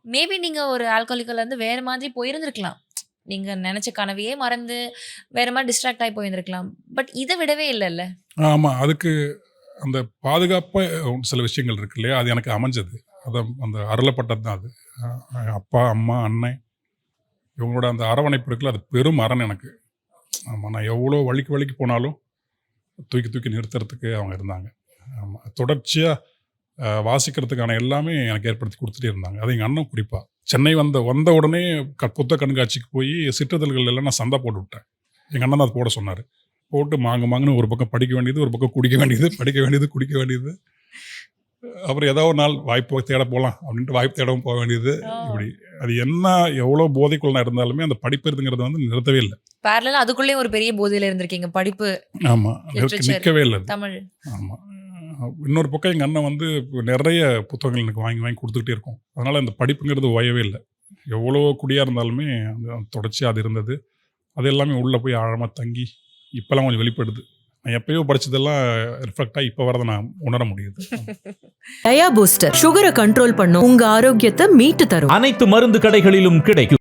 Maybe நீங்க ஒரு ஆல்கஹாலிக்ல இருந்து வேற மாதிரி போயிருந்திருக்கலாம். நீங்க நெனச்ச கனவையே மறந்து, வேற மாரி டிஸ்ட்ராக்ட் ஆயி போயிருந்திருக்கலாம். பட் இத விடவே இல்லல்ல. ஆமா. அதுக்கு அந்த பாதுகாப்பா சில விஷயங்கள் இருக்கு இல்லையா? அது எனக்கு அமைஞ்சது. அந்த அருளப்பட்டது தான் அது. அப்பா, அம்மா, அண்ணன் இவங்களோட அந்த அரவணைப்பு இருக்குல்ல, அது பெரும் அரண் எனக்கு. ஆமா. நான் எவ்வளோ வலிக்கு வலிக்கு போனாலும், தூக்கி தூக்கி நிறுத்துறதுக்கு அவங்க இருந்தாங்க. ஆமா. தொடர்ச்சியா வாசிக்கிறதுக்கான எல்லாமே எனக்கு ஏற்படுத்தி குடுத்துட்டே இருந்தாங்க. அது எங்க அண்ணன் குறிப்பா. சென்னை வந்த உடனே புத்தக கண்காட்சிக்கு போயி சிற்றிதழ்கள் எல்லாம் நான் சந்தா போட்டு விட்டேன். எங்க அண்ணன் தான் அது போட சொன்னாரு. போட்டு மாங்குன்னு ஒரு பக்கம் படிக்க வேண்டியது, ஒரு பக்கம் குடிக்க வேண்டியது, படிக்க வேண்டியது, குடிக்க வேண்டியது. அப்புறம் ஏதோ ஒரு நாள் வாய்ப்பு தேட போலாம் அப்படின்ட்டு வாய்ப்பு தேடவும் போக வேண்டியது. இப்படி அது என்ன எவ்வளோ போதைக்குள்ள நான் இருந்தாலுமே அந்த படிப்புங்கிறது வந்து நிறுத்தவே இல்ல. பேரலலா அதுக்குள்ளேயும் ஒரு பெரிய போதையில இருந்திருக்கீங்க. படிப்பு, ஆமா. லிட்ரேச்சர், நிக்கவே இல்ல அது. தமிழ். ஆமா. இன்னொரு பக்கம் எங்க அண்ணன் வந்து நெறைய புத்தகங்கள் எனக்கு வாங்கி வாங்கி குடுத்துக்கிட்டே இருக்கும். அதனால அந்த படிப்புங்கிறது ஓயவே இல்ல. எவ்வளோ குடியா இருந்தாலுமே தொடர்ச்சியா அது இருந்தது. அது எல்லாமே உள்ள போய் ஆழமா தங்கி, இப்பலாம் கொஞ்சம் வெளிப்படுது. நான் எப்பயோ படிச்சதெல்லாம் ரிஃப்ளெக்ட் ஆகி இப்ப வரத நான் உணர முடியுது. டயா பூஸ்டர் சுகரை கண்ட்ரோல் பண்ணும், உங்க ஆரோக்கியத்தை மீட்டு தரும். அனைத்து மருந்து கடைகளிலும் கிடைக்கும்.